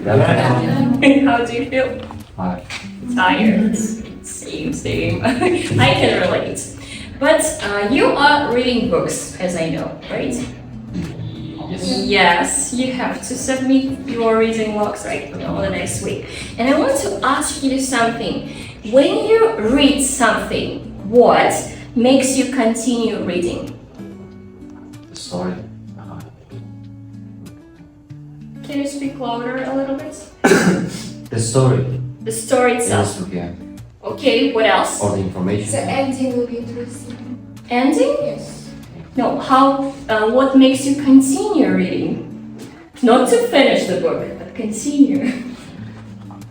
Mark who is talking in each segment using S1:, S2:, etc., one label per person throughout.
S1: How do you feel? Tired. Same. I can relate. But you are reading books, as I know, right? Yes, you have to submit your reading logs right on the next week. And I want to ask you something. When you read something, what makes you continue reading?
S2: The story.
S1: Can you speak louder a little bit?
S2: The story.
S1: The story itself.
S2: Yes, yeah.
S1: Okay, what else?
S2: Or the information.
S3: The ending will be interesting.
S1: Ending?
S3: Yes.
S1: No, what makes you continue reading? Not to finish the book, but continue.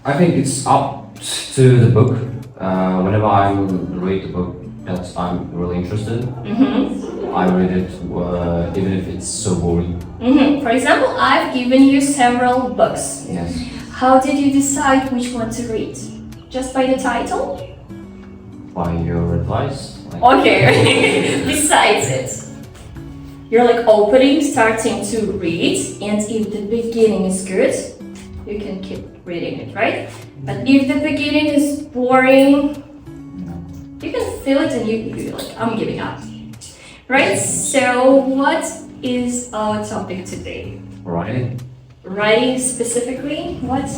S2: I think it's up to the book. Whenever I read the book that I'm really interested, I read it even if it's so boring.
S1: For example, I've given you several books.
S2: Yes.
S1: How did you decide which one to read? Just by the title?
S2: By your advice.
S1: Okay, besides it. You're like opening, starting to read, and if the beginning is good, you can keep reading it, right? But if the beginning is boring, you can feel it and you're like, I'm giving up. Right? So what is our topic today?
S2: Writing.
S1: Writing specifically? What?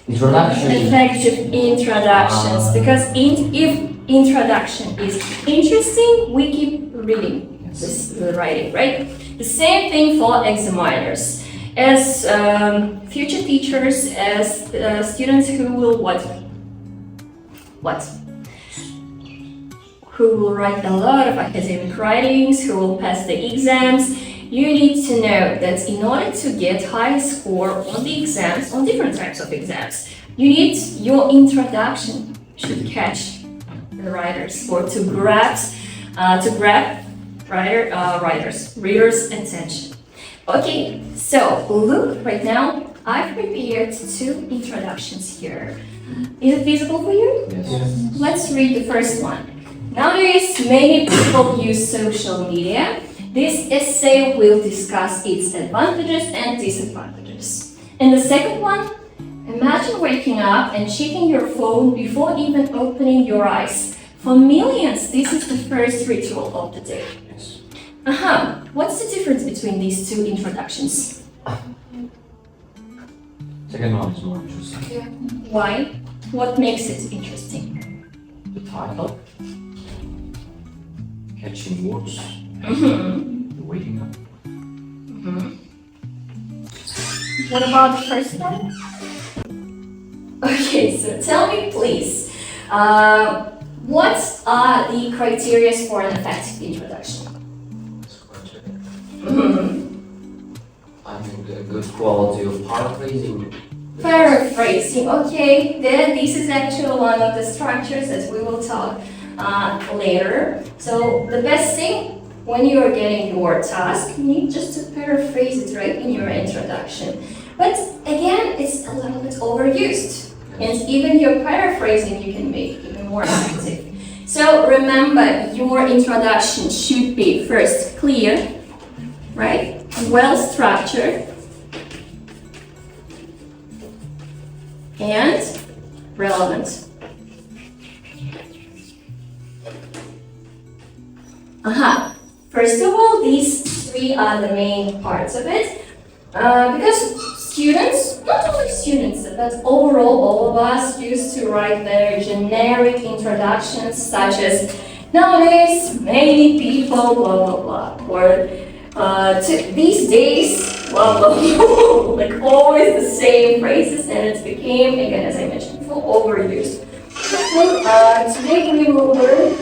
S2: Introduction.
S1: Effective introductions. Because if introduction is interesting, we keep reading the writing, right? The same thing for examiners. As future teachers, as students who will who will write a lot of academic writings, who will pass the exams, you need to know that in order to get high score on the exams, on different types of exams, you need your introduction should catch the writers or to grab readers' attention. Okay, so look, right now I've prepared 2 introductions here. Is it visible for you?
S2: Yes.
S1: Let's read the first one. Nowadays, many people use social media. This essay will discuss its advantages and disadvantages. And the second one, imagine waking up and checking your phone before even opening your eyes. For millions, this is the first ritual of the day.
S2: Yes.
S1: What's the difference between these 2 introductions?
S2: Second one is more interesting.
S3: Yeah.
S1: Why? What makes it interesting?
S2: The title. Catching words. The waking up.
S1: What about the first one? Okay, so tell me please, what are the criteria for an effective introduction?
S2: I think a good quality of paraphrasing.
S1: Paraphrasing, okay, then this is actually one of the structures that we will talk later. So the best thing when you are getting your task, you need just to paraphrase it right in your introduction. But again, it's a little bit overused. And even your paraphrasing you can make even more effective. So remember, your introduction should be first clear, right? Well structured. And relevant. First of all, these 3 are the main parts of it. Because students, not only students, but overall all of us used to write very generic introductions such as nowadays many people blah blah blah or these days blah blah blah, like always the same phrases, and it became, again as I mentioned before, overused. So today we will learn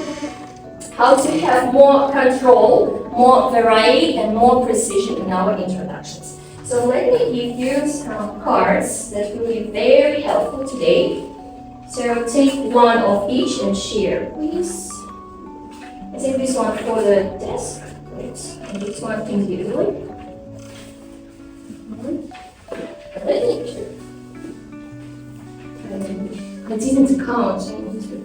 S1: how to have more control, more variety, and more precision in our introductions. So let me give you some cards that will be very helpful today. So take one of each and share, please. I take this one for the desk, great, and this one individually. I didn't count. I need to.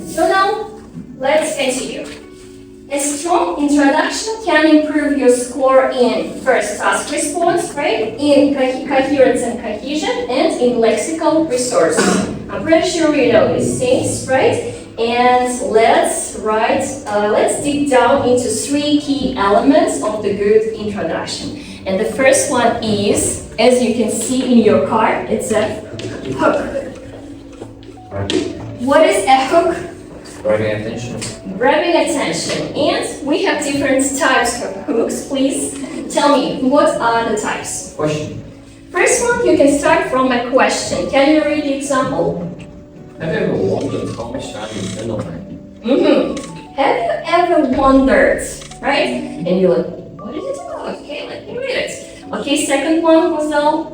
S1: So now, let's continue. A strong introduction can improve your score in first task response, right? In coherence and cohesion, and in lexical resources. I'm pretty sure you know these things, right? And let's dig down into 3 key elements of the good introduction. And the first one is, as you can see in your card, it's a hook. What is a hook?
S2: Grabbing attention.
S1: Grabbing attention. And we have different types of hooks. Please tell me, what are the types?
S2: Question.
S1: First one, you can start from a question. Can you read the example?
S2: Have you ever wondered how much time you spend on it?
S1: Have you ever wondered, right? And you're like, what is it about? Okay, let me read it. Okay, second one, Rosal.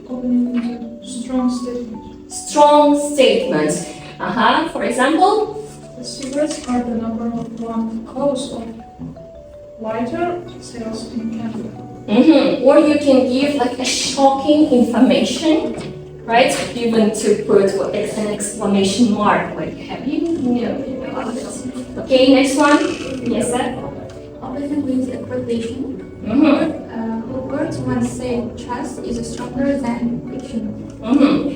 S3: Opening with a strong statement.
S1: Strong statement. For example,
S3: The secrets are the number of one cause of lighter sales in Canada.
S1: Or you can give like a shocking information, right? Even to put an exclamation mark, like, have you known about it? Okay, next one. Yes, sir.
S3: Opening with a quotation. Words when said trust is stronger than fiction.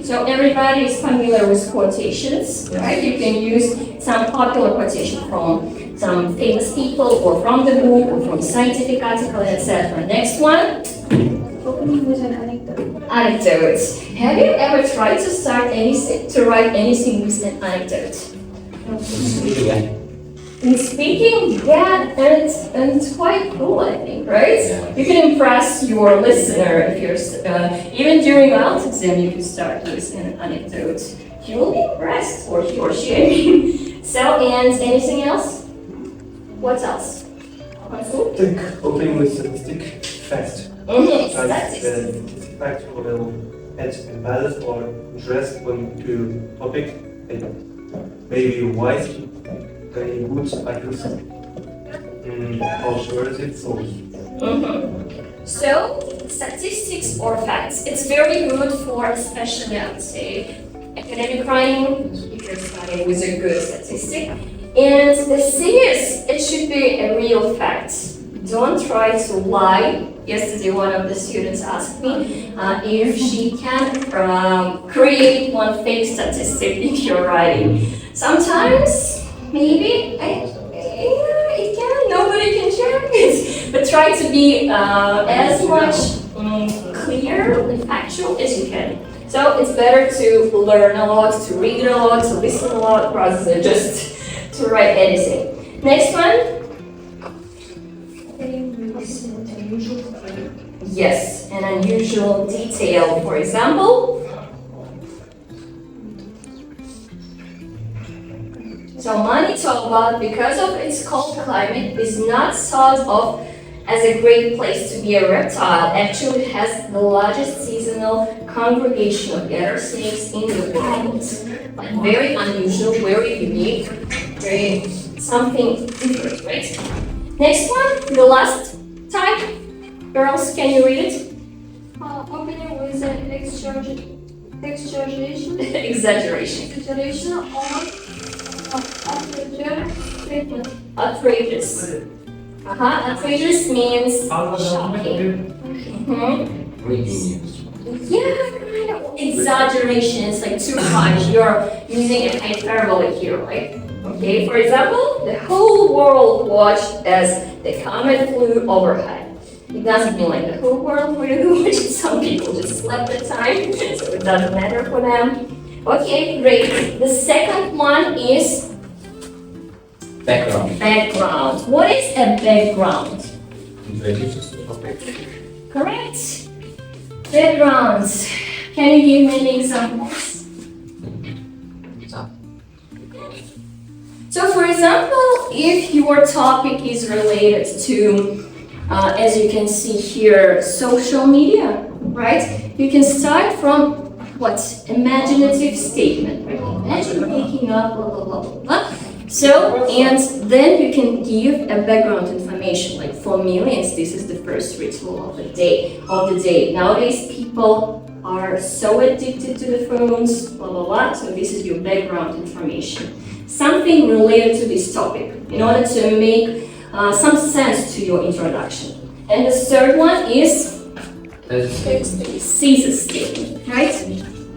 S1: So everybody is familiar with quotations, right? You can use some popular quotation from some famous people, or from the book, or from scientific article, etc. Next one.
S3: Opening with an anecdote.
S1: Anecdotes. Have you ever tried to write anything with an anecdote? In speaking, yeah, and it's quite cool, I think, right?
S2: Yeah.
S1: You can impress your listener if you're, even during IELTS exam, you can start with an anecdote. He will be impressed, or he or she, I mean. So, and anything else? What else?
S4: Opening with statistic fact.
S1: Statistics.
S4: Fact will add embedded or interest when to topic and maybe wise, very good items, alternative source.
S1: So, statistics or facts, it's very good for, especially I would say, academic writing, if you're studying with a good statistic. And the thing is, it should be a real fact. Don't try to lie. Yesterday, one of the students asked me if she can create one fake statistic if you're writing. Sometimes, maybe, it can, nobody can check it. But try to be as much clear and factual as you can. So it's better to learn a lot, to read a lot, to listen a lot, rather than just to write anything. Next one. Yes, an unusual detail. For example, so Manitoba, because of its cold climate, is not thought of as a great place to be a reptile. Actually, it has the largest seasonal congregation of gator snakes in the world. Like, very unusual, very unique, very something different, right? Next one, the last type. Girls, can you read it?
S3: Opening with an exaggeration.
S1: Exaggeration.
S3: Or outrageous statement.
S1: Outrageous. Outrageous means shocking.
S2: Breaking news.
S1: Yeah, kind of. Exaggeration is like too much. You're using a hyperbole here, right? Okay, for example, the whole world watched as the comet flew overhead. It doesn't mean like the whole world will watch it. Some people just slept at time, so it doesn't matter for them. Okay, great. The second one is
S2: Background.
S1: background. What is a background?
S2: Topic.
S1: Correct. Backgrounds. Can you give me any examples? So, for example, if your topic is related to, as you can see here, social media, right? You can start from what? Imaginative statement, right? Imagine waking up, blah, blah, blah, blah, blah. So, and then you can give a background information. Like for millions, this is the first ritual of the day. Nowadays, people are so addicted to the phones, blah blah blah. So this is your background information. Something related to this topic in order to make some sense to your introduction. And the third one is thesis statement, right?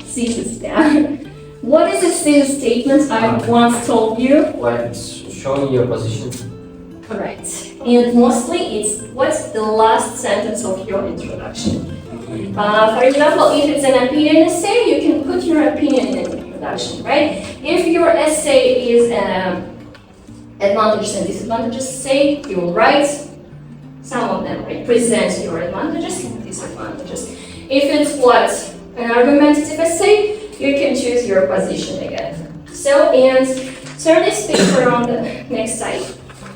S1: Thesis, yeah. What is a thesis statement? I once told you.
S2: Like it's showing your position.
S1: Correct. And mostly it's what's the last sentence of your introduction. For example, if it's an opinion essay, you can put your opinion in the introduction, right? If your essay is advantages and disadvantages essay, you will write some of them, right? Present your advantages and disadvantages. If it's what? An argumentative essay, you can choose your position again. So, and turn this paper on the next side,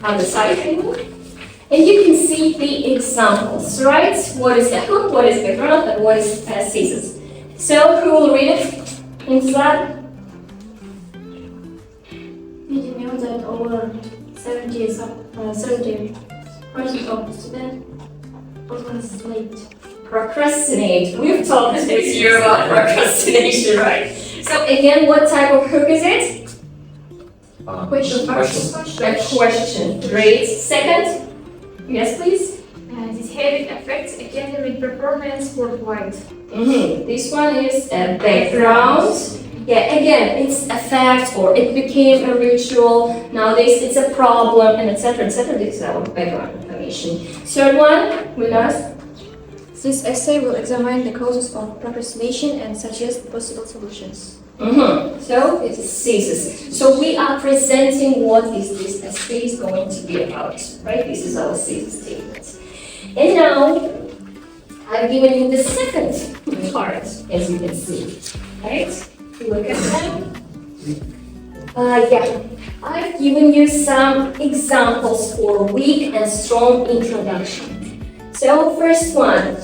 S1: on the side table, and you can see the examples, right? What is the hook, what is the ground, and what is thesis. So, who will read it? Inside?
S3: Did you know that over 70% of the students procrastinate?
S1: Procrastinate. We've talked this year about procrastination, right? So again, what type of hook is it?
S3: Question.
S1: A question. Great. Second? Yes, please?
S3: This habit affects academic performance worldwide.
S1: This one is a background. Yeah, again, it's a fact or it became a ritual. Nowadays, it's a problem, and etc. etc. This is our background information. Third one, with us.
S3: This essay will examine the causes of procrastination and suggest possible solutions.
S1: So it's a thesis. So we are presenting what is this essay is going to be about, right? This is our thesis statement. And now I've given you the second part, as you can see, right? Look at them. Yeah, I've given you some examples for weak and strong introduction. So first one,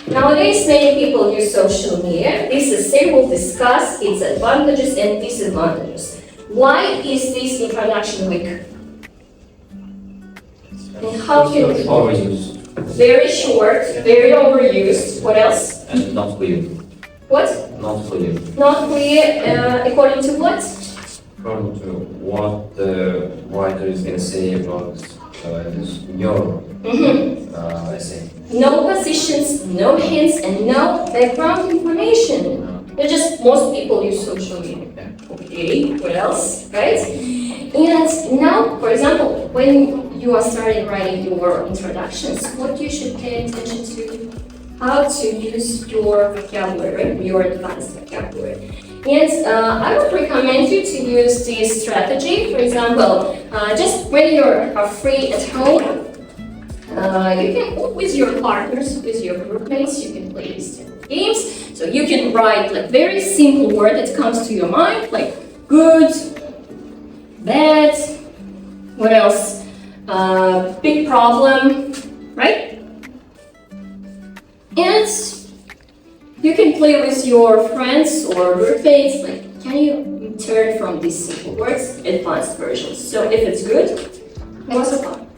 S1: nowadays many people use social media. This essay will discuss its advantages and disadvantages. Why is this introduction weak? And how can we?
S2: Overused.
S1: Very short, very overused. What else?
S2: And not clear.
S1: What?
S2: Not clear.
S1: Not clear. According to what?
S2: According to what the writer is going to say about your essay.
S1: No positions, no hints, and no background information. They're just most people use social media. Okay, what else? Right? And now, for example, when you are starting writing your introductions, what you should pay attention to, how to use your vocabulary, your advanced vocabulary. And I would recommend you to use this strategy. For example, just when you're free at home, you can, with your partners, with your groupmates, you can play these games. So you can write like very simple word that comes to your mind, like good, bad, what else? Big problem, right? And you can play with your friends or groupmates, like can you turn from these simple words, advanced versions. So if it's good, what's fun?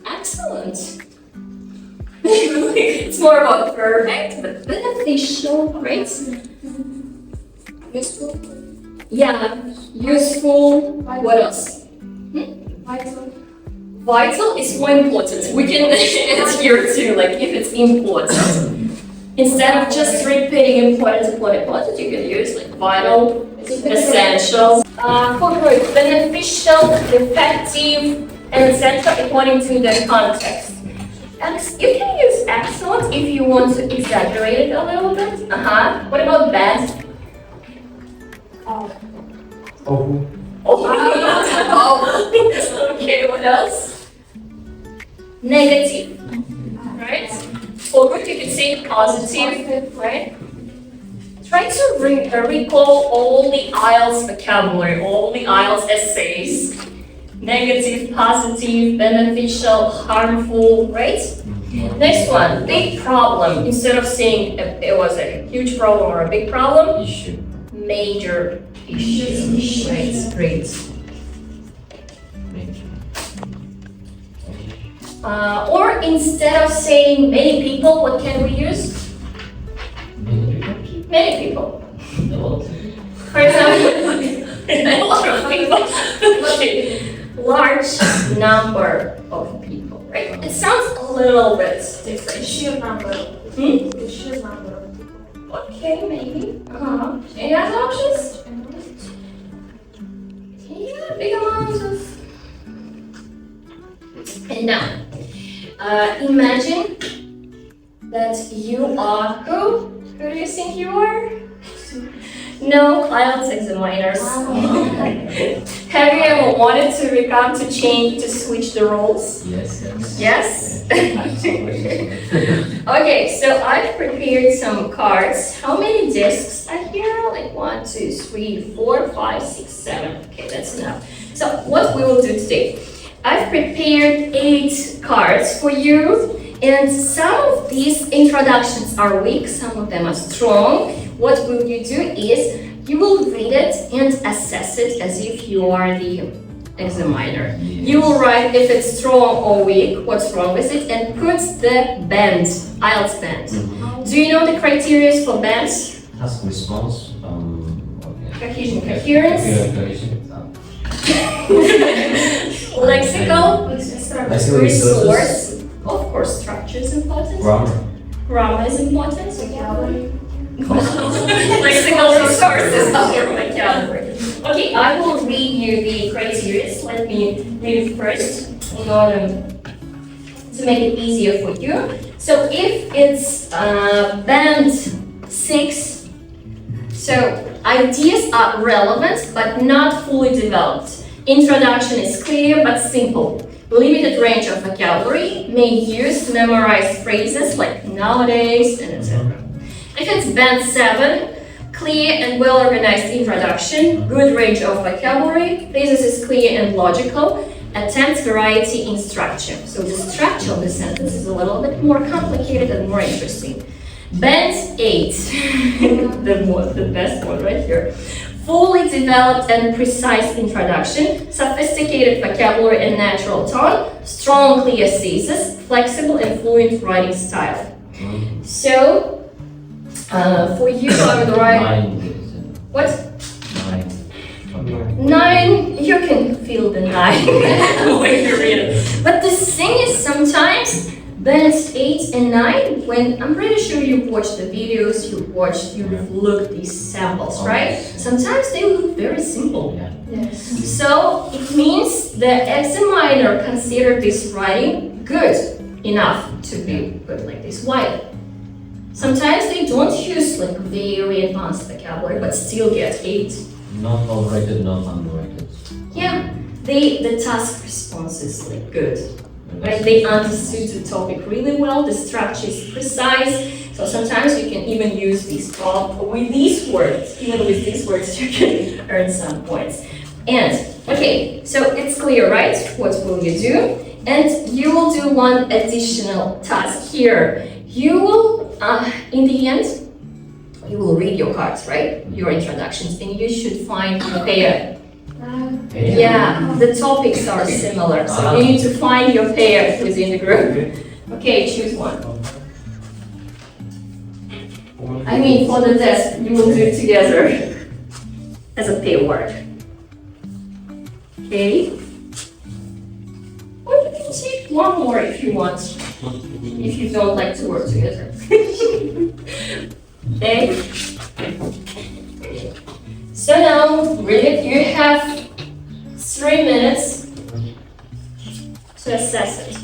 S1: Excellent. It's more about perfect, but beneficial, right?
S3: Useful.
S1: Yeah, useful. What else?
S3: Vital.
S1: Vital is more important. We can add here too, like if it's important. Instead of just repeating important, you can use like vital, essential. For growth, beneficial, effective, and etc. according to the context. And you can use excellent if you want to exaggerate it a little bit. What about bad?
S2: Oh.
S1: Okay, what else? Negative. Right? For good, you can say positive, right? Try to recall all the IELTS vocabulary, all the IELTS essays. Negative, positive, beneficial, harmful, right? Next one, big problem. Instead of saying it was a huge problem or a big problem,
S2: Issue.
S1: major issue. Right, great. Or instead of saying many people, what can we use? Many people. For example, a lot of people. Okay. Large number of people, right? It sounds a little bit different.
S3: Sheer number. The sheer number of people.
S1: Okay, maybe. Any other options? Yeah, big amounts of. And now, imagine that you are who? Who do you think you are? No, IELTS examiners. Have you ever wanted to become to switch the roles?
S2: Yes, yes.
S1: Yes?
S2: Absolutely.
S1: Okay, so I've prepared some cards. How many discs are here? Like 1, 2, 3, 4, 5, 6, 7. Okay, that's enough. So what we will do today, I've prepared 8 cards for you, and some of these introductions are weak, some of them are strong. What will you do is you will read it and assess it as if you are the examiner. You will write if it's strong or weak, what's wrong with it, and put the band, IELTS band. Do you know the criteria for bands?
S2: Task response.
S1: Cohesion, coherence,
S2: Cohesion.
S1: lexical,
S2: Lexical
S1: resource. Of course, structure is important.
S2: Grammar.
S1: Grammar is important. Lexical resources are vocabulary. Okay, I will read you the criteria. Let me read it first in order to make it easier for you. So if it's band 6, so ideas are relevant but not fully developed. Introduction is clear but simple. Limited range of vocabulary, may use memorized phrases like nowadays and etc. If it's band 7, clear and well-organized introduction, good range of vocabulary, phrases is clear and logical, attempts variety in structure. So the structure of the sentence is a little bit more complicated and more interesting. Band 8, the best one right here. Fully developed and precise introduction, sophisticated vocabulary and natural tone, strong clear thesis, flexible and fluent writing style. So, for you, I would write.
S2: 9.
S1: What?
S2: 9.
S1: 9. You can feel the 9 when you read it. But the thing is, sometimes bands 8 and 9, when I'm pretty sure you've watched the videos, you've looked these samples, right? Sometimes they look very simple.
S2: Yeah.
S3: Yes.
S1: So it means the examiner considered this writing good enough to be put like this. Why? Sometimes they don't use like very advanced vocabulary, but still get 8.
S2: Not overrated, not underrated.
S1: Yeah, the task response is like good. Right? They understood the topic really well, the structure is precise, so sometimes you can even use these with these words, even with these words you can earn some points. And, okay, so it's clear, right? What will you do? And you will do one additional task here. You will, in the end, you will read your cards, right? Your introductions, and you should find a pair. Yeah, the topics are similar, so you need to find your pair within the group. Okay, choose one. I mean, for the test, you will do it together as a pair word. Okay. Or you can take one more if you want, if you don't like to work together. Okay. So now, really, you have 3 minutes to assess it.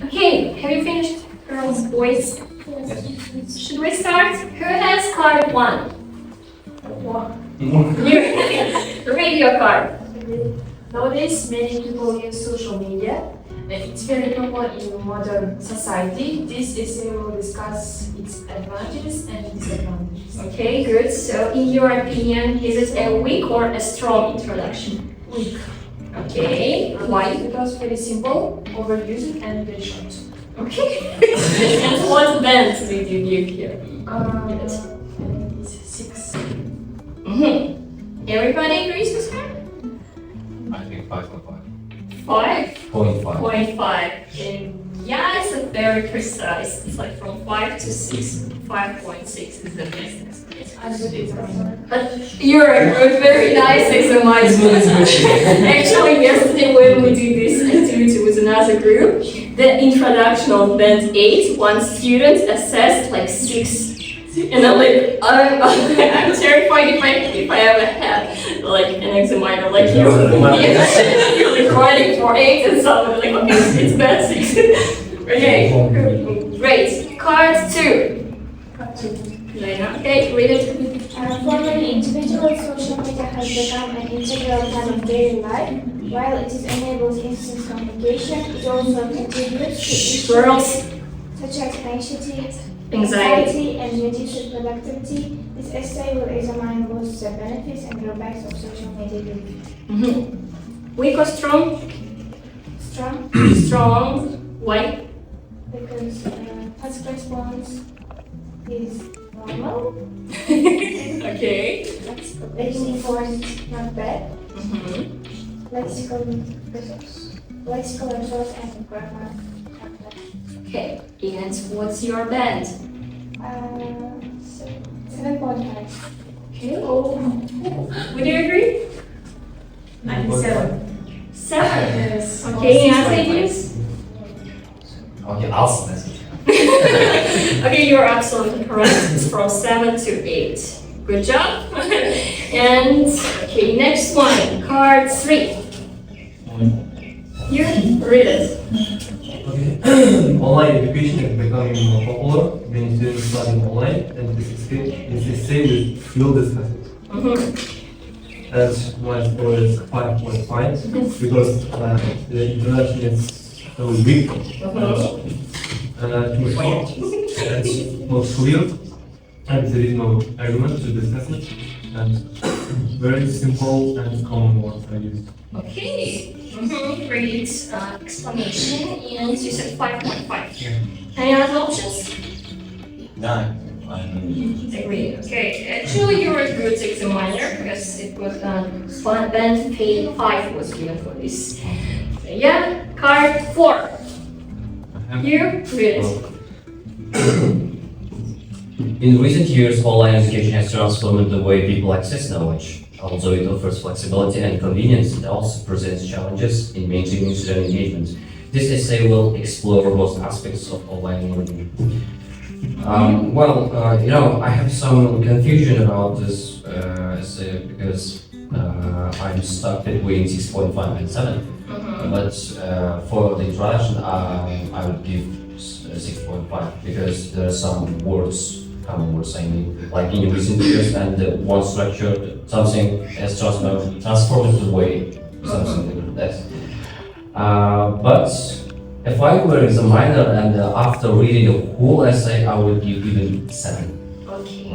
S1: Okay, have you finished, girls, boys? Should we start? Who has card 1? You read your card.
S5: Nowadays, many people use social media. It's very common in modern society. This essay will discuss its advantages and disadvantages.
S1: Okay, good. So, in your opinion, is it a weak or a strong introduction?
S5: Weak.
S1: Okay, why?
S5: Because very simple, overused, and very short.
S1: Okay. And what band did you hear?
S5: It's 6.
S1: Everybody agrees with her?
S2: I think 5.5.
S1: 5.5.
S2: 0.5.
S1: And yeah, it's a very precise. It's like from 5 to 6. 5.6 is the best.
S5: I'm good examiner.
S1: But you're a good, very nice examiner. Actually, yesterday when we did this activity with another group, the introduction of band 8, one student assessed like 6. And I'm like, I'm terrified if I ever have like an examiner like you. You're like writing for 8 and something like, okay, it's band 6. Okay, great. Card 2. Lena, okay, read it.
S6: For many individuals, social media has become an integral part of daily life. While it enables instant communication, it also contributes to issues
S1: Girls,
S6: such as anxiety,
S1: anxiety.
S6: and reduced productivity. This essay will examine both the benefits and drawbacks of social media use.
S1: Weak or strong?
S6: Strong,
S1: Strong. Why?
S6: because task response is normal,
S1: Okay.
S6: listening force not bad, lexical resource and grammar not bad.
S1: Okay, and what's your band?
S6: 7.5.
S1: Okay. Would you agree?
S5: I'm 7.
S1: 7.
S5: Yes.
S1: Okay, any other ideas?
S2: Okay, I'll smash it.
S1: Okay, you're absolutely correct. It's from 7 to 8. Good job. And okay, next one, card 3. You read it.
S4: Okay. Online education is becoming more popular. Many students studying online, and this essay will fuel this message. And my score is 5.5 because the introduction is so weak. Too short, and not clear, and there is no argument to discuss it, and very simple and common words are used.
S1: Okay. Great explanation. And you said 5.5.
S4: Yeah.
S1: Any other options?
S2: 9.
S1: Agree. Okay. Actually, you're a good examiner because it was band 5 was given for this. So, yeah. Card 4. You read it.
S2: In recent years, online education has transformed the way people access knowledge. Although it offers flexibility and convenience, it also presents challenges in maintaining student engagement. This essay will explore most aspects of online learning. I have some confusion about this essay because I'm stuck between 6.5 and 7. But for the introduction, I would give 6.5 because there are some common words I mean, like in recent years, and one structured something has transformed the way something like that. But if I were an examiner and after reading the whole essay, I would give even 7.
S1: Okay.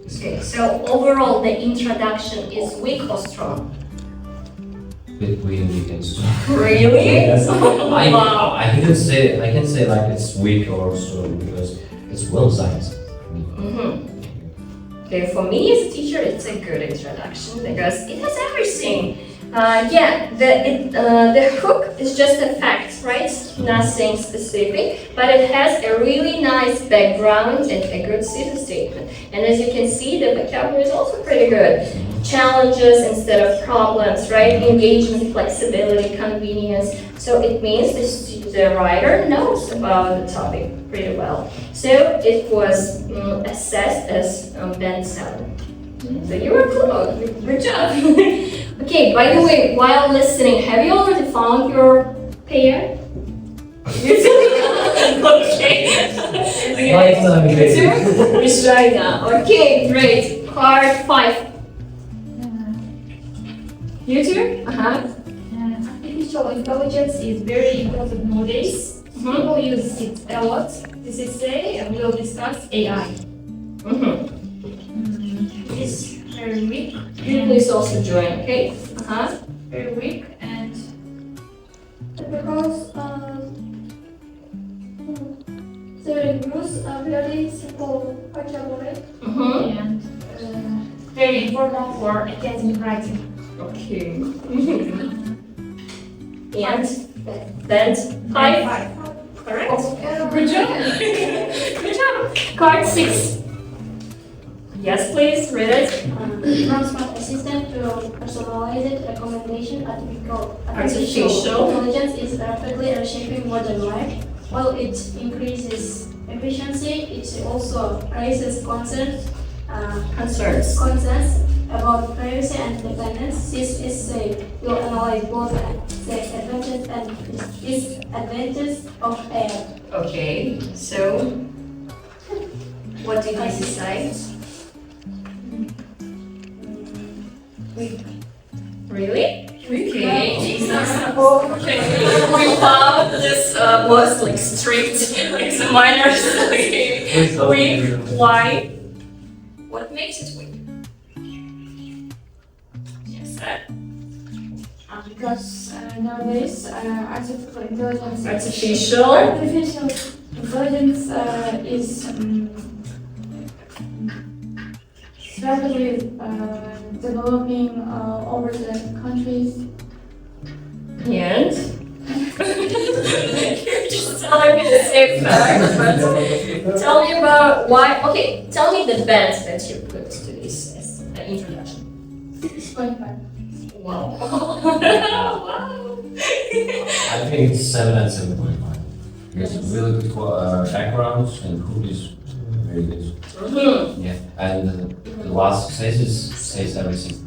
S1: Okay. So overall, the introduction is weak or strong?
S2: Between weak and strong.
S1: Really?
S2: Yes.
S1: Wow.
S2: I can say like it's weak or strong because it's well designed.
S1: Okay, for me as a teacher, it's a good introduction because it has everything. The hook is just a fact, right? Nothing specific, but it has a really nice background and a good thesis statement. And as you can see, the vocabulary is also pretty good. Challenges instead of problems, right? Engagement, flexibility, convenience. So it means the writer knows about the topic pretty well. So it was assessed as band 7. So you were close. Good job. Okay, by the way, while listening, have you already found your pair? You too? Okay. You too? Vishraina. Okay, great. Card 5. You too?
S3: Artificial intelligence is very important nowadays. People use it a lot. This is say, and we'll discuss AI. It's very weak.
S1: You please also join, okay?
S3: Very weak and
S6: Because they use a very simple vocabulary.
S3: and very important for academic writing.
S1: Okay. And then 5. Correct? Good job. Good job. Card 6. Yes, please, read it.
S6: From smart assistant to personalized recommendation, artificial
S1: Artificial.
S6: intelligence is rapidly reshaping modern life. While it increases efficiency, it also raises concerns about privacy and independence. This essay will analyze both the advantages and disadvantages of AI.
S1: Okay, so what did you decide? Really? Okay. Okay. We found this most like strict examiners. Okay. Weak. Why? What makes it weak? Yes, sir.
S3: Because nowadays artificial intelligence
S1: Artificial.
S3: artificial intelligence is rapidly developing over the countries.
S1: And you're just telling me the same fact, but tell me about why. Okay, tell me the band that you put to this as an introduction.
S3: 6.5.
S1: Wow. Wow.
S2: I think it's 7 and 7.5. It's really good backgrounds and hook is very good. Yeah, and the last says everything.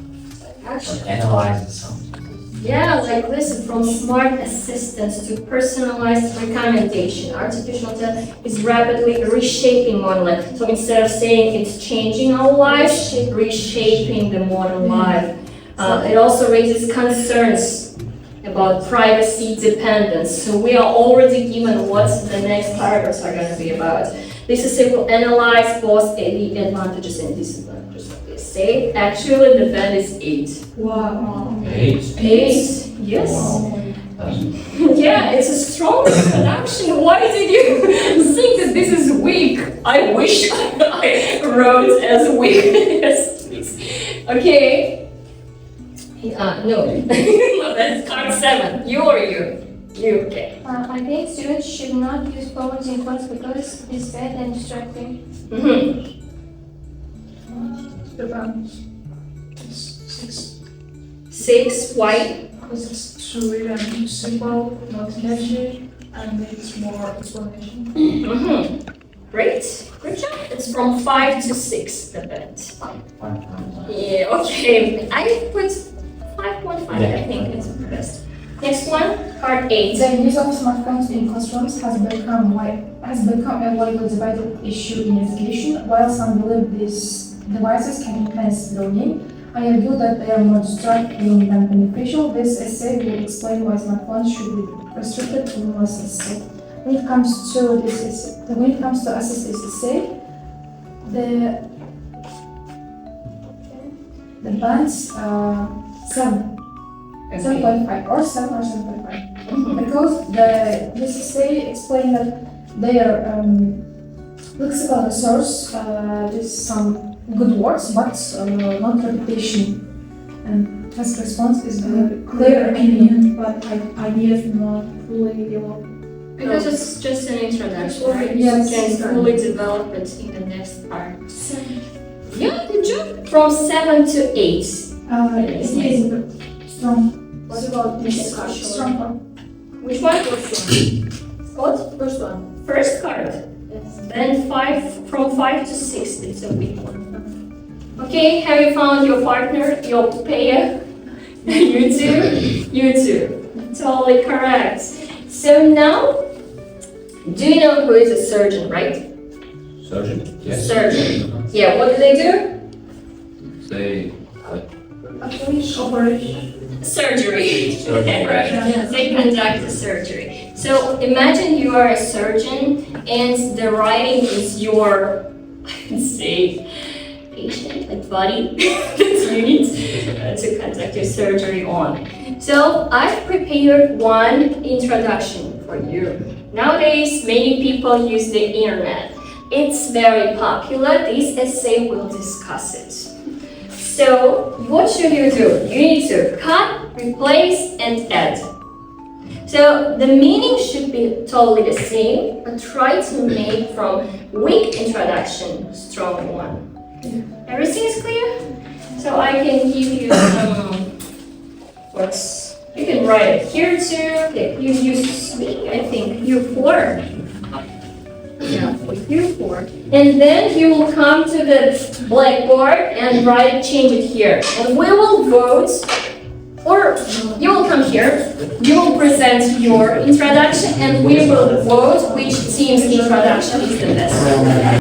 S1: Actually,
S2: Analyzes something.
S1: yeah, like listen, from smart assistants to personalized recommendation, artificial intelligence is rapidly reshaping modern life. So instead of saying it's changing our lives, reshaping the modern life. It also raises concerns about privacy dependence. So we are already given what the next paragraphs are going to be about. This essay will analyze both the advantages and disadvantages of this essay. Actually, the band is 8.
S3: Wow.
S2: 8.
S1: 8, yes.
S2: Wow.
S1: Yeah, it's a strong production. Why did you think that this is weak? I wish I wrote as weak. Yes, please. Okay. No. No, that's card 7. You or you? You, okay.
S6: I think students should not use phones in class because it's bad and distracting.
S3: About 6.
S1: 6, why?
S3: Because it's short and simple, not flashy, and it's more explanation.
S1: Great. Good job. It's from 5 to 6, the band.
S2: Fine.
S1: Yeah, okay. I put 5.5, I think it's the best. Next one, card 8.
S7: The use of smartphones in classrooms has become a widely debated issue in education. While some believe these devices can enhance learning, I argue that they are more distracting than beneficial. This essay will explain why smartphones should be restricted to lessons. When it comes to assess this essay, the bands 7.5 or 7 or 7.5 because this essay explain that their lexical resource is some good words but not repetition, and task response is
S3: Clear opinion, but ideas not fully developed.
S1: Because it's just an introduction, right?
S7: Yes.
S1: You can fully develop it in the next part. Yeah, good job. From 7 to 8.
S7: it is strong.
S3: What about this
S7: Stronger.
S1: Which one? What?
S3: First one.
S1: First card. Then 5, from 5 to 6, it's a weak one. Okay, have you found your partner, your pair? You too? You too. Totally correct. So now, Do you know who is a surgeon, right?
S2: Surgeon? Yes.
S1: Surgeon. Yeah, what do they do?
S2: They
S7: Operation.
S1: Surgery.
S2: Surgery.
S1: Right. They conduct a surgery. So imagine you are a surgeon and the writing is your, I would say, patient, like body that you need to conduct your surgery on. So I've prepared one introduction for you. Nowadays, many people use the internet. It's very popular. This essay will discuss it. So what should you do? You need to cut, replace, and add. So the meaning should be totally the same, but try to make from weak introduction strong one. Everything is clear? So I can give you some words. You can write it here too. Okay, you use me, I think. U4. Yeah, U4. And then you will come to the blackboard and write, change it here. And we will vote, or you will come here, you will present your introduction, and we will vote which team's introduction is the best.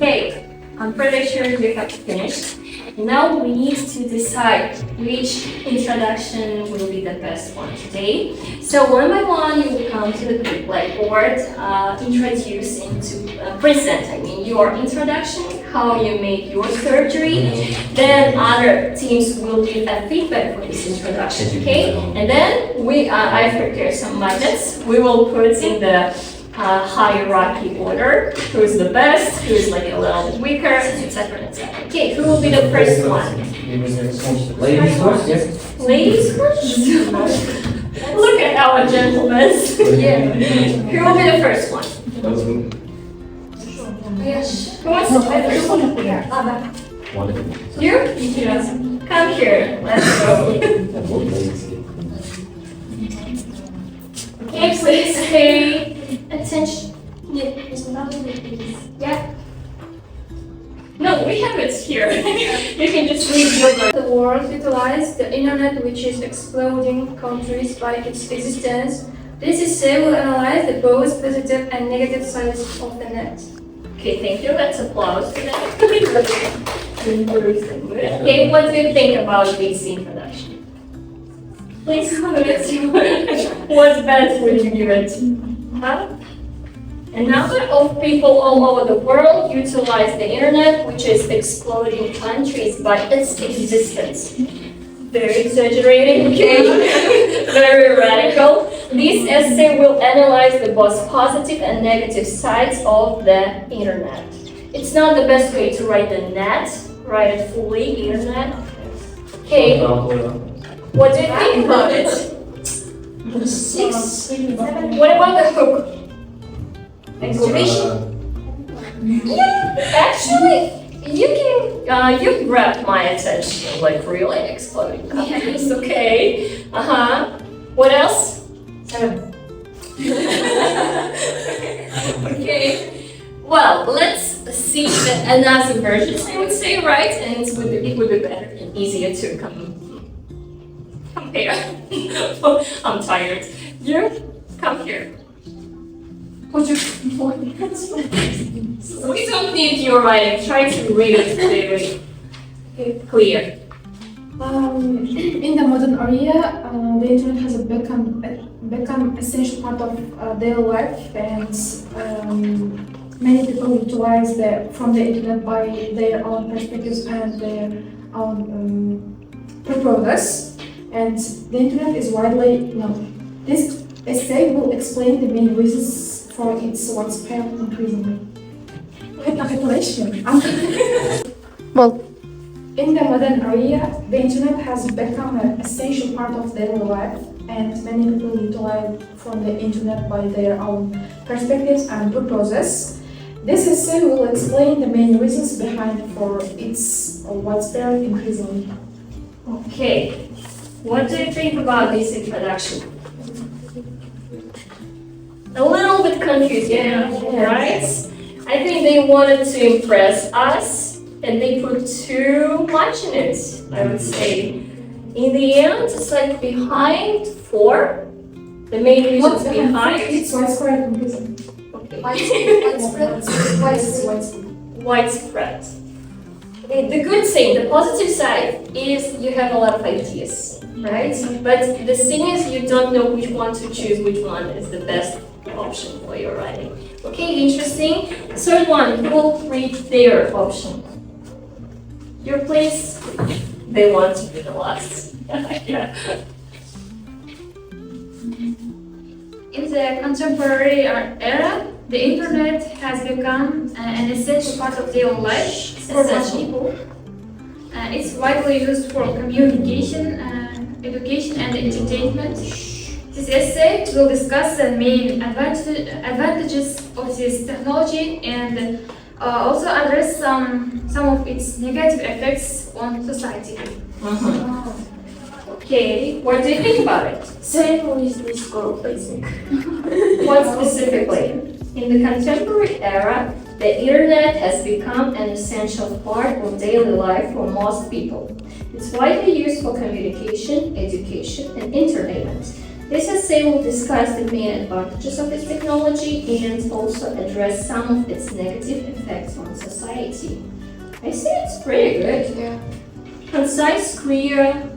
S1: Okay, I'm pretty sure you have finished. Now we need to decide which introduction will be the best one today. So one by one, you will come to the blackboard, introduce present your introduction, how you make your surgery. Then other teams will give a feedback for this introduction, okay? And then I've prepared some magnets. We will put in the hierarchy order, who's the best, who's like a little bit weaker, etc. etc. Okay, who will be the first one?
S2: Ladies first, yes.
S1: Ladies first? Look at our gentlemen. Yeah. Who will be the first one? Yes. Who wants to play first? You? Yes. Come here. Let's go. Okay, please pay attention. Yeah. No, we have it here. You can just read your book.
S8: The world utilizes the internet, which is exploding countries by its existence. This essay will analyze the both positive and negative sides of the net.
S1: Okay, thank you. Let's applause for that. Okay, what do you think about this introduction? Please comment. What best would you give it? Huh? A number of people all over the world utilize the internet, which is exploding countries by its existence. Very exaggerated, okay? Very radical. This essay will analyze the both positive and negative sides of the internet. It's not the best way to write the net, write it fully, internet. Okay, what do you think about it? 6, 7. What about the hook? Excavation? Yeah, actually, you grabbed my attention, like really exploding countries, okay. What else? 7. Okay, well, let's see another version, I would say, right? And it would be better and easier to compare. I'm tired. You, come here. We don't need your writing. Try to read it very clear.
S7: In the modern era, the internet has become essential part of daily life, and many people utilize from the internet by their own perspectives and their own purposes. And the internet is widely known. This essay will explain the main reasons for its widespread increasingly.
S3: Well,
S7: In the modern era, the internet has become an essential part of daily life, and many people utilize from the internet by their own perspectives and purposes. This essay will explain the main reasons behind for its widespread increasingly.
S1: Okay, what do you think about this introduction? A little bit confusing, right? I think they wanted to impress us and they put too much in it, I would say. In the end, it's like behind 4. The main reasons behind
S7: It's widespread increasingly.
S1: widespread. Okay, the good thing, the positive side is you have a lot of ideas, right? But the thing is you don't know which one to choose, which one is the best option for your writing. Okay, interesting. Third one, who will read their option? Your place, they want to be the last. Yeah.
S3: in the contemporary era, the internet has become an essential part of daily life for most people. It's widely used for communication, education, and entertainment. This essay will discuss the main advantages of this technology and also address some of its negative effects on society.
S1: Okay, what do you think about it?
S6: Same with this group, I think.
S1: What specifically? In the contemporary era, the internet has become an essential part of daily life for most people. It's widely used for communication, education, and entertainment. This essay will discuss the main advantages of this technology and also address some of its negative effects on society. I think it's pretty good.
S6: Yeah.
S1: Concise, clear.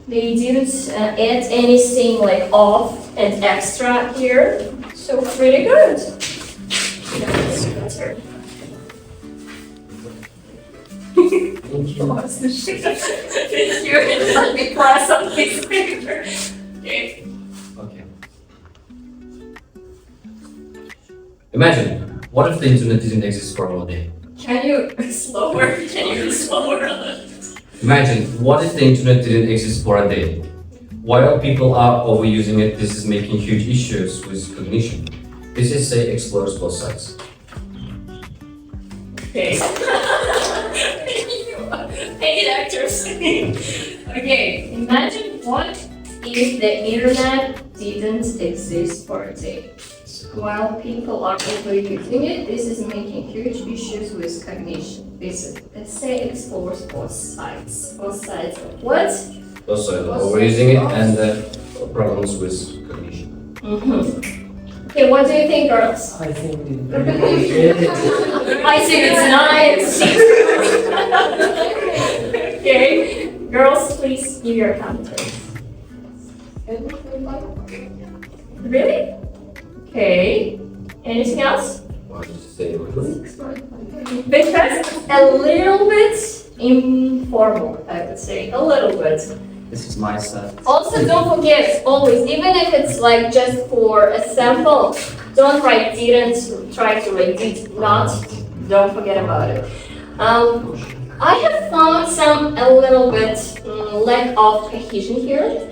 S1: They didn't add anything like off and extra here, so pretty good. Thank you. Let me press on this paper. Okay.
S2: Okay. Imagine, what if the internet didn't exist for all day?
S1: Can you slower? Can you slower a little?
S2: Imagine, what if the internet didn't exist for a day? While people are overusing it, this is making huge issues with cognition. This essay explores both sides.
S1: Okay. Paid actors. Okay, imagine what if the internet didn't exist for a day. While people are overusing it, this is making huge issues with cognition. This essay explores both sides. Both sides of what?
S2: Both sides of overusing it and the problems with cognition.
S1: Okay, what do you think, girls?
S9: I think
S1: I think it's 9. Okay, girls, please give your commentary. Really? Okay. Anything else?
S2: Why did you say
S1: Because a little bit informal, I would say. A little bit.
S9: this is my side.
S1: Also, don't forget, always, even if it's like just for a sample, don't write didn't, try to write did not. Don't forget about it. I have found a little bit lack of cohesion here.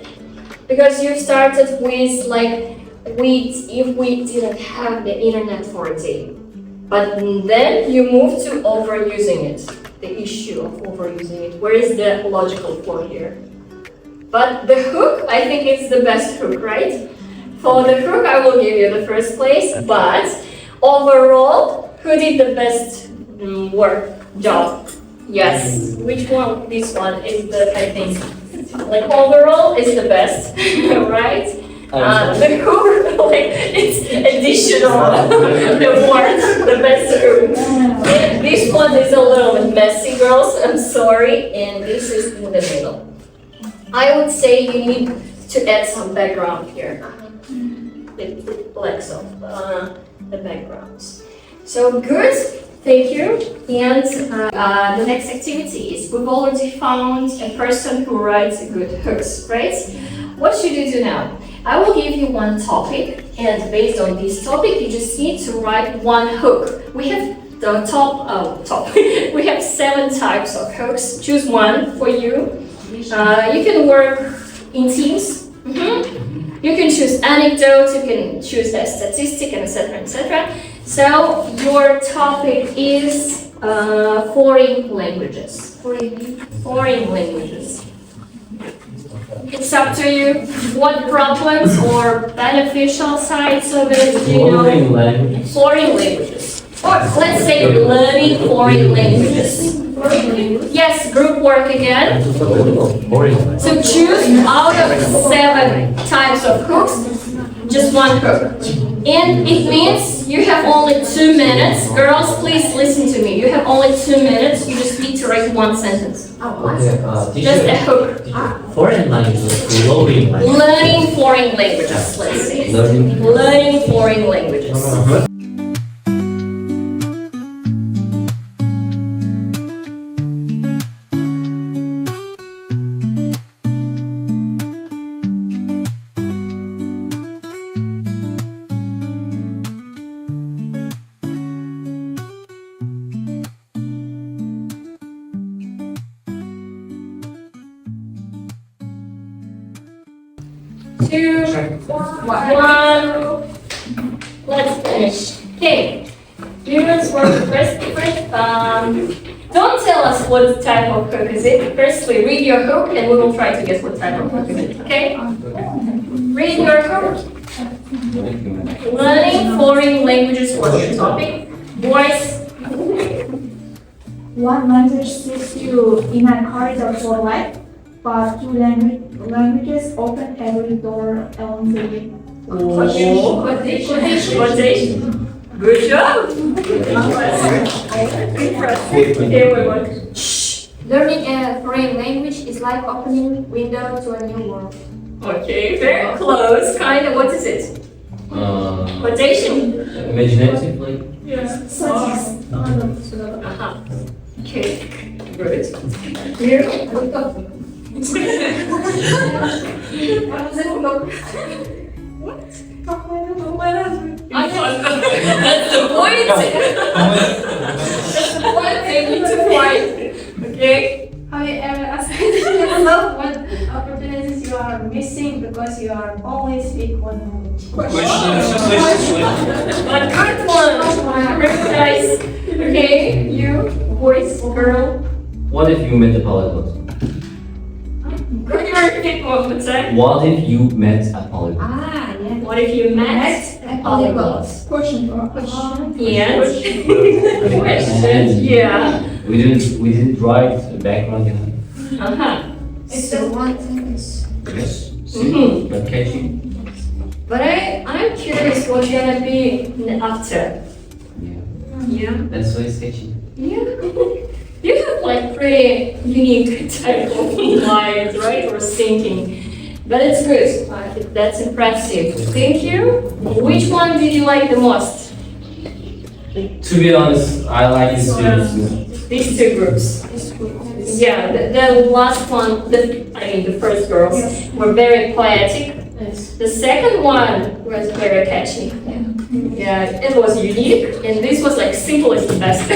S1: Because you started with like, if we didn't have the internet for a day. But then you move to overusing it, the issue of overusing it. Where is the logical flow here? But the hook, I think it's the best hook, right? For the hook, I will give you the first place, but overall, who did the best job? Yes, which one? This one is the, I think, like overall is the best, right? The hook, like, it's additional, the word, the best hook. And this one is a little bit messy, girls, I'm sorry, and this is in the middle. I would say you need to add some background here. It lacks of the backgrounds. So good, thank you. And the next activity is we've already found a person who writes good hooks, right? What should you do now? I will give you one topic, and based on this topic, you just need to write one hook. We have the we have 7 types of hooks. Choose one for you. You can work in teams. You can choose anecdotes, you can choose a statistic, and etc. etc. So your topic is foreign languages. Foreign languages. It's up to you. What problems or beneficial sides of it do you know?
S2: Foreign languages.
S1: Foreign languages. Or let's say learning foreign languages. Yes, group work again.
S2: Foreign languages.
S1: So choose out of 7 types of hooks, just one hook. And it means you have only 2 minutes. Girls, please listen to me. You have only 2 minutes. You just need to write one sentence.
S2: Okay,
S1: Just a
S2: teacher,
S1: hook.
S2: foreign languages, learning languages.
S1: Learning foreign languages, let's say.
S2: Learning
S1: Foreign languages. Two, one. Let's finish. Okay. Students work first. Don't tell us what type of hook is it. Firstly, read your hook and we will try to guess what type of hook is it. Okay? Read your hook. Learning foreign languages was your topic. Boys,
S6: One language sits you in a corridor for life, but 2 languages open every door along the way.
S1: quotation. Good job. Here we go.
S8: Learning a foreign language is like opening window to a new world.
S1: Okay, very close. Kind of. What is it? Quotation.
S2: Imaginative, like.
S1: Okay, good. Here. What? That's the point. That's the point. They need to find. Okay.
S5: Have you ever asked yourself what opportunities you are missing because you are only speak one language?
S1: A good one. Very nice. Okay, you, boys, girl.
S2: What if you met a polyglot?
S1: Could you repeat one more time?
S2: What if you met a polyglot?
S5: Ah, yeah.
S1: What if you met a polyglot?
S5: Question.
S1: Yes.
S2: And
S1: Question. Yeah.
S2: we didn't write a background, you know.
S5: It's the one thing is.
S2: Yes. Simple, but catchy.
S1: But I'm curious what's gonna be after.
S2: Yeah.
S1: Yeah.
S2: That's why it's catchy.
S1: Yeah. You have like pretty unique type of mind, right? Or thinking. But it's good. That's impressive. Thank you. Which one did you like the most?
S2: To be honest, I like these students.
S1: These 2 groups. Yeah, the last one, the first girls were very poetic. The second one was very catchy. Yeah, it was unique, and this was like simple is the best.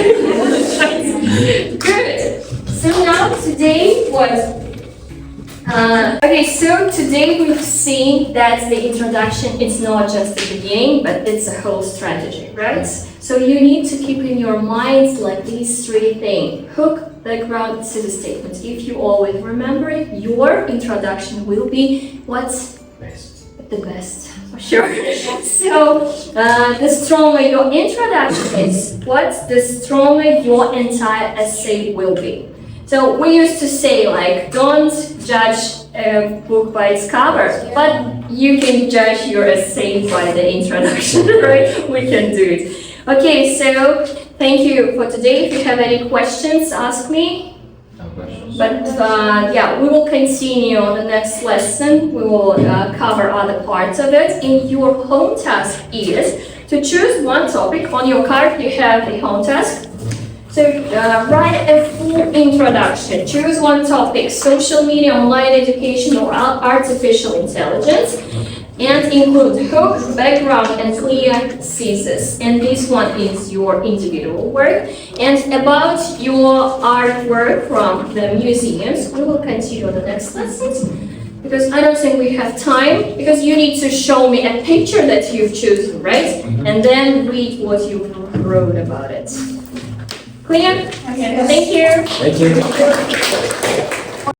S1: Good. So now today was. Okay, so today we've seen that the introduction is not just the beginning, but it's a whole strategy, right? So you need to keep in your minds like these 3 things: hook, background, thesis statement. If you always remember it, your introduction will be what's the best, for sure. So the stronger your introduction is, the stronger your entire essay will be. So we used to say like, don't judge a book by its cover, but you can judge your essay by the introduction, right? We can do it. Okay, so thank you for today. If you have any questions, ask me.
S2: No questions.
S1: But yeah, we will continue on the next lesson. We will cover other parts of it. And your home task is to choose one topic. On your card, you have the home task. So write a full introduction. Choose one topic: social media, online education, or artificial intelligence. and include hook, background, and clear thesis. And this one is your individual work. And about your artwork from the museums, we will continue the next lessons. Because I don't think we have time, because you need to show me a picture that you've chosen, right? And then read what you wrote about it. Clear?
S7: Yes.
S1: Thank you.
S2: Thank you.